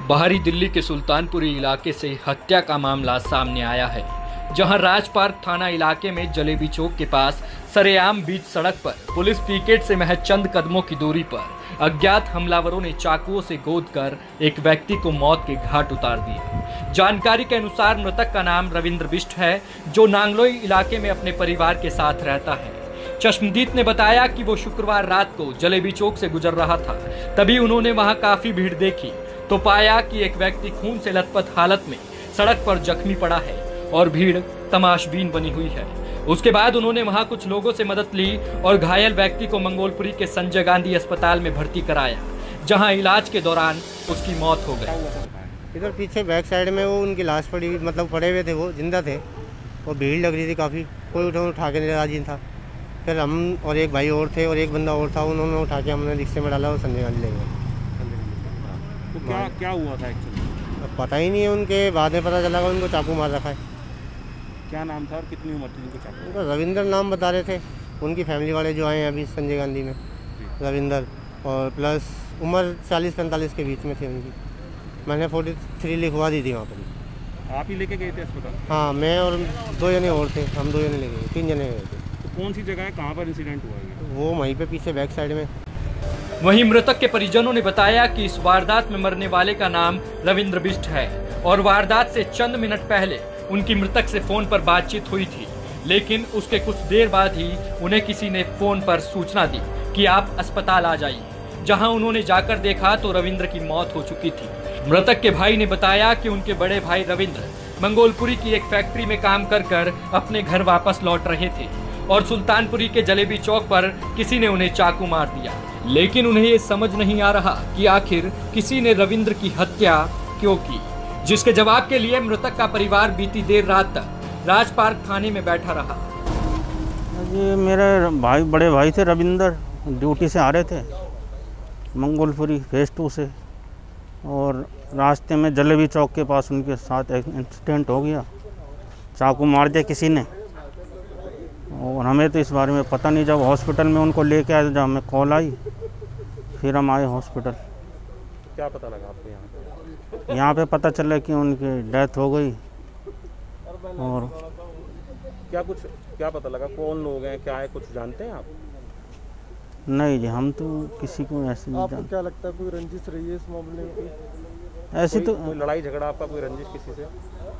बाहरी दिल्ली के सुल्तानपुरी इलाके से हत्या का मामला सामने आया है, जहां राजपार्क थाना इलाके में जलेबी चौक के पास सरेआम बीच सड़क पर पुलिस पिकेट से महज चंद कदमों की दूरी पर अज्ञात हमलावरों ने चाकुओं से गोदकर एक व्यक्ति को मौत के घाट उतार दिया। जानकारी के अनुसार मृतक का नाम रविंद्र बिष्ट है, जो नांगलोई इलाके में अपने परिवार के साथ रहता है। चश्मदीद ने बताया कि वो शुक्रवार रात को जलेबी चौक से गुजर रहा था, तभी उन्होंने वहां काफी भीड़ देखी तो पाया कि एक व्यक्ति खून से लथपथ हालत में सड़क पर जख्मी पड़ा है और भीड़ तमाशबीन बनी हुई है। उसके बाद उन्होंने वहां कुछ लोगों से मदद ली और घायल व्यक्ति को मंगोलपुरी के संजय गांधी अस्पताल में भर्ती कराया, जहां इलाज के दौरान उसकी मौत हो गई। इधर पीछे बैक साइड में वो उनकी लाश पड़ी, मतलब पड़े हुए थे, वो जिंदा थे और भीड़ लग रही थी काफ़ी, कोई उठा के नहीं राजी था। फिर हम और एक भाई और थे और एक बंदा और था, उन्होंने उठा के हमने रिक्शे में डाला और संजय गांधी ले गए। तो क्या हुआ था एक्चुअली? अब पता ही नहीं है, उनके बाद में पता चला उनको चाकू मार रखा है। क्या नाम था और कितनी उम्र थी उनको चाकू? उनका रविंदर नाम बता रहे थे, उनकी फैमिली वाले जो आए हैं अभी संजय गांधी में, रविंदर, और प्लस उम्र 40-45 के बीच में थी उनकी। मैंने 43 लिखवा दी थी वहाँ पर। आप ही लेके गए थे अस्पताल? हाँ, मैं और 2 जने और थे, हम 2 जने ले गए, 3 जने गए थे। तो कौन सी जगह है, कहाँ पर इंसिडेंट हुआ है? वो वहीं पे पीछे बैक साइड में। वहीं मृतक के परिजनों ने बताया कि इस वारदात में मरने वाले का नाम रविंद्र बिष्ट है और वारदात से चंद मिनट पहले उनकी मृतक से फोन पर बातचीत हुई थी, लेकिन उसके कुछ देर बाद ही उन्हें किसी ने फोन पर सूचना दी कि आप अस्पताल आ जाइए। जहां उन्होंने जाकर देखा तो रविंद्र की मौत हो चुकी थी। मृतक के भाई ने बताया कि उनके बड़े भाई रविंद्र मंगोलपुरी की एक फैक्ट्री में काम कर अपने घर वापस लौट रहे थे और सुल्तानपुरी के जलेबी चौक पर किसी ने उन्हें चाकू मार दिया, लेकिन उन्हें ये समझ नहीं आ रहा कि आखिर किसी ने रविंद्र की हत्या क्यों की, जिसके जवाब के लिए मृतक का परिवार बीती देर रात तक राजपार्क थाने में बैठा रहा। ये मेरे भाई, बड़े भाई थे रविंदर, ड्यूटी से आ रहे थे मंगोलपुरी फेज 2 से, और रास्ते में जलेबी चौक के पास उनके साथ एक इंसिडेंट हो गया, चाकू मार दिया किसी ने। और हमें तो इस बारे में पता नहीं, जब हॉस्पिटल में उनको लेके आए, जब हमें कॉल आई फिर हम आए हॉस्पिटल। क्या पता लगा आपको यहाँ पे? यहाँ पे पता चला कि उनकी डेथ हो गई। और क्या पता लगा, कौन लोग हैं, क्या है, कुछ जानते हैं आप? नहीं जी, हम तो किसी को ऐसे नहीं जानते। आपको क्या लगता है कोई रंजिश रही है इस मामले में? ऐसी तो कोई लड़ाई झगड़ा आपका, कोई रंजिश किसी से?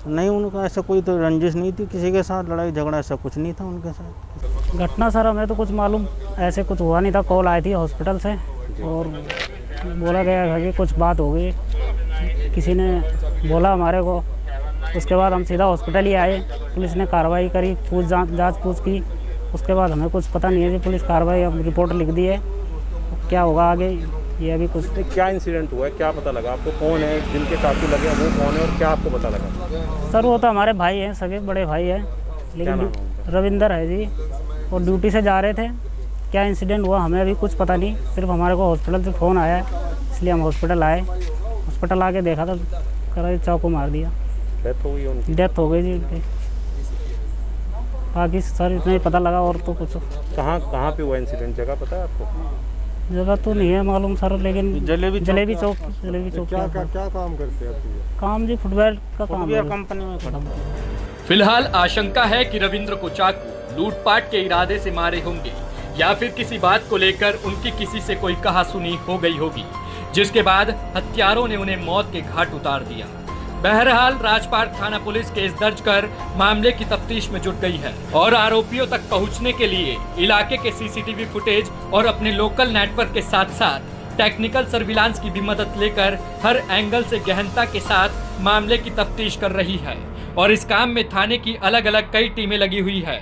नहीं, उनका ऐसा कोई तो रंजिश नहीं थी किसी के साथ, लड़ाई झगड़ा ऐसा कुछ नहीं था उनके साथ। घटना सर हमें तो कुछ मालूम ऐसे कुछ हुआ नहीं था। कॉल आई थी हॉस्पिटल से और बोला गया है कि कुछ बात हो गई, किसी ने बोला हमारे को। उसके बाद हम सीधा हॉस्पिटल ही आए, पुलिस ने कार्रवाई करी, जांच पूछ की। उसके बाद हमें कुछ पता नहीं है जी, पुलिस कार्रवाई अब रिपोर्ट लिख दी है, क्या होगा आगे ये अभी कुछ। क्या इंसिडेंट हुआ है, क्या पता लगा आपको? कौन है जिनके चाकू लगे, वो कौन है और क्या आपको पता लगा? सर वो तो हमारे भाई हैं, सगे बड़े भाई हैं, लेकिन रविंदर है जी, और ड्यूटी से जा रहे थे। क्या इंसिडेंट हुआ हमें अभी कुछ पता नहीं, सिर्फ हमारे को हॉस्पिटल से फ़ोन आया, इसलिए हम हॉस्पिटल आए। हॉस्पिटल आके देखा तो करा चाकू मार दिया, डेथ हो गई उनकी। डेथ हो गई जी उनकी। बाकी सर इतना ही पता लगा, और तो कुछ। कहाँ पे हुआ इंसिडेंट, जगह पता है आपको? जगह तो नहीं है मालूम सर, लेकिन जलेबी चौक। क्या काम करते हैं आप? काम जी फुटवेयर का काम है, कंपनी में खड़ा। फिलहाल आशंका है कि रविंद्र को चाकू लूटपाट के इरादे से मारे होंगे या फिर किसी बात को लेकर उनकी किसी से कोई कहासुनी हो गई होगी, जिसके बाद हत्यारों ने उन्हें मौत के घाट उतार दिया। बहरहाल राजपार्क थाना पुलिस केस दर्ज कर मामले की तफ्तीश में जुट गई है और आरोपियों तक पहुंचने के लिए इलाके के सीसीटीवी फुटेज और अपने लोकल नेटवर्क के साथ साथ टेक्निकल सर्विलांस की भी मदद लेकर हर एंगल से गहनता के साथ मामले की तफ्तीश कर रही है और इस काम में थाने की अलग अलग कई टीमें लगी हुई है।